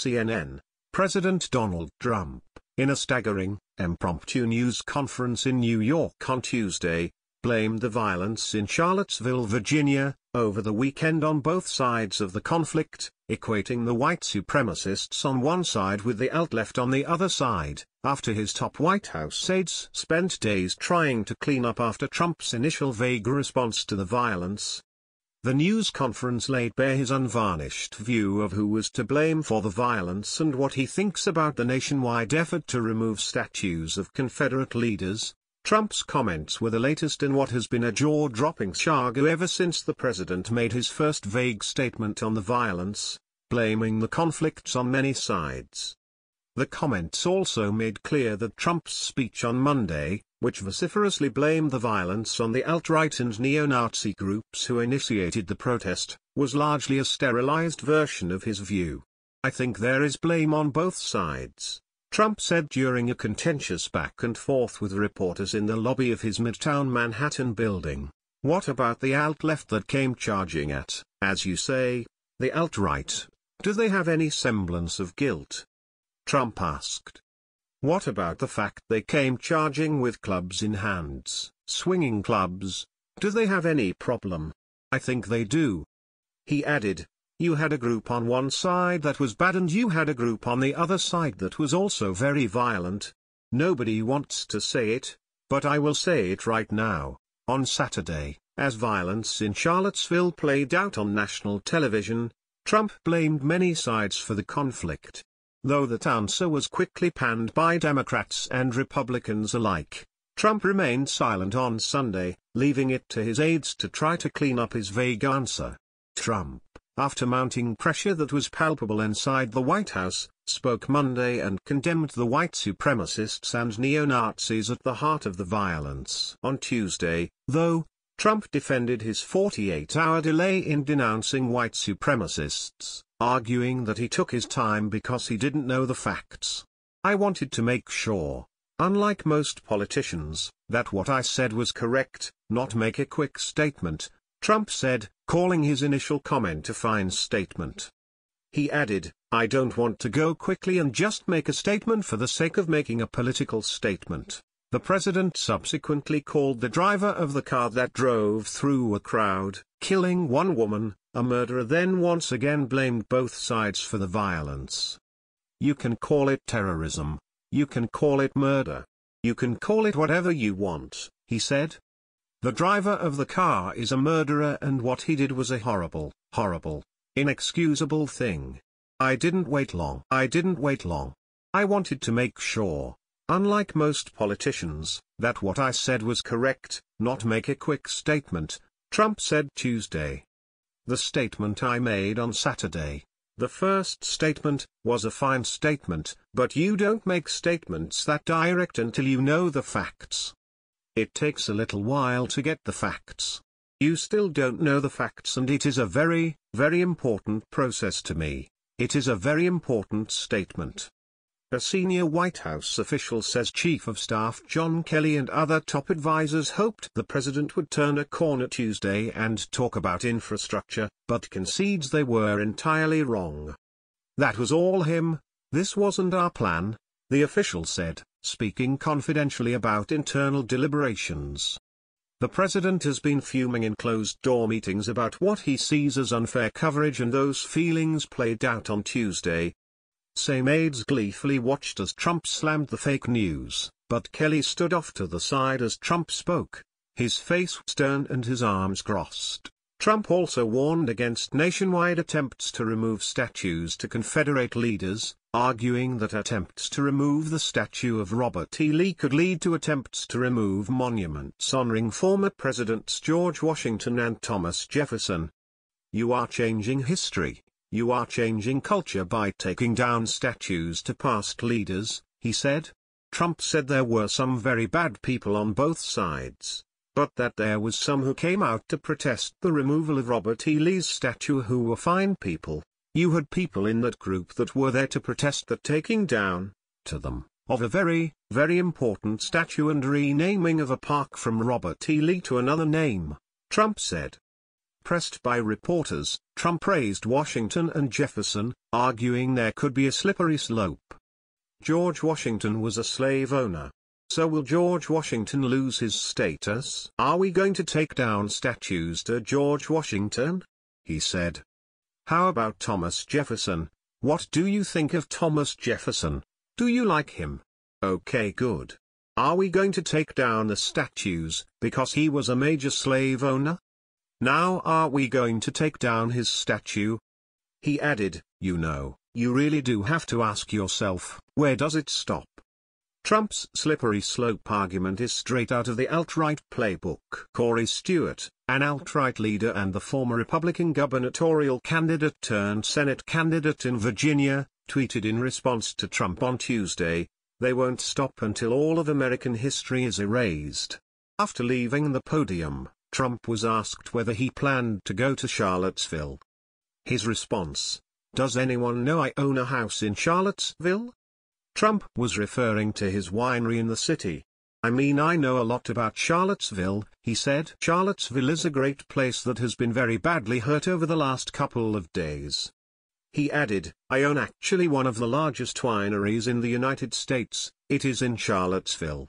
CNN, President Donald Trump, in a staggering, impromptu news conference in New York on Tuesday, blamed the violence in Charlottesville, Virginia, over the weekend on both sides of the conflict, equating the white supremacists on one side with the alt-left on the other side, after his top White House aides spent days trying to clean up after Trump's initial vague response to the violence. The news conference laid bare his unvarnished view of who was to blame for the violence and what he thinks about the nationwide effort to remove statues of Confederate leaders. Trump's comments were the latest in what has been a jaw-dropping saga ever since the president made his first vague statement on the violence, blaming the conflicts on many sides. The comments also made clear that Trump's speech on Monday, which vociferously blamed the violence on the alt-right and neo-Nazi groups who initiated the protest, was largely a sterilized version of his view. "I think there is blame on both sides," Trump said during a contentious back-and-forth with reporters in the lobby of his Midtown Manhattan building. "What about the alt-left that came charging at, as you say, the alt-right? Do they have any semblance of guilt?" Trump asked. "What about the fact they came charging with clubs in hands, swinging clubs? Do they have any problem? I think they do." He added, "You had a group on one side that was bad and you had a group on the other side that was also very violent. Nobody wants to say it, but I will say it right now. On Saturday, as violence in Charlottesville played out on national television, Trump blamed many sides for the conflict. Though that answer was quickly panned by Democrats and Republicans alike, Trump remained silent on Sunday, leaving it to his aides to try to clean up his vague answer. Trump, after mounting pressure that was palpable inside the White House, spoke Monday and condemned the white supremacists and neo-Nazis at the heart of the violence. On Tuesday, though, Trump defended his 48-hour delay in denouncing white supremacists, arguing that he took his time because he didn't know the facts. "I wanted to make sure, unlike most politicians, that what I said was correct, not make a quick statement," Trump said, calling his initial comment a fine statement. He added, "I don't want to go quickly and just make a statement for the sake of making a political statement." The president subsequently called the driver of the car that drove through a crowd, killing one woman, a murderer, then once again blamed both sides for the violence. "You can call it terrorism. You can call it murder. You can call it whatever you want," he said. "The driver of the car is a murderer and what he did was a horrible, inexcusable thing. I didn't wait long. I wanted to make sure, unlike most politicians, that what I said was correct, not make a quick statement," Trump said Tuesday. "The statement I made on Saturday, the first statement, was a fine statement, but you don't make statements that direct until you know the facts. It takes a little while to get the facts. You still don't know the facts and it is a very, very important process to me. It is a very important statement." A senior White House official says Chief of Staff John Kelly and other top advisors hoped the president would turn a corner Tuesday and talk about infrastructure, but concedes they were entirely wrong. "That was all him. This wasn't our plan," the official said, speaking confidentially about internal deliberations. The president has been fuming in closed-door meetings about what he sees as unfair coverage, and those feelings played out on Tuesday. Same aides gleefully watched as Trump slammed the fake news, but Kelly stood off to the side as Trump spoke, his face stern and his arms crossed. Trump also warned against nationwide attempts to remove statues to Confederate leaders, arguing that attempts to remove the statue of Robert E. Lee could lead to attempts to remove monuments honoring former presidents George Washington and Thomas Jefferson. "You are changing history. You are changing culture by taking down statues to past leaders," he said. Trump said there were some very bad people on both sides, but that there was some who came out to protest the removal of Robert E. Lee's statue who were fine people. "You had people in that group that were there to protest the taking down, to them, of a very, very important statue and renaming of a park from Robert E. Lee to another name," Trump said. Pressed by reporters, Trump praised Washington and Jefferson, arguing there could be a slippery slope. George Washington was a slave owner. So will George Washington lose his status? Are we going to take down statues to George Washington? He said. How about Thomas Jefferson? What do you think of Thomas Jefferson? Do you like him? Okay, good. Are we going to take down the statues because he was a major slave owner? Now are we going to take down his statue? He added, you know, you really do have to ask yourself, where does it stop? Trump's slippery slope argument is straight out of the alt-right playbook. Corey Stewart, an alt-right leader and the former Republican gubernatorial candidate turned Senate candidate in Virginia, tweeted in response to Trump on Tuesday, "They won't stop until all of American history is erased." After leaving the podium, Trump was asked whether he planned to go to Charlottesville. His response, "Does anyone know I own a house in Charlottesville?" Trump was referring to his winery in the city. I mean, I know a lot about Charlottesville, he said. Charlottesville is a great place that has been very badly hurt over the last couple of days. He added, I own actually one of the largest wineries in the United States, it is in Charlottesville.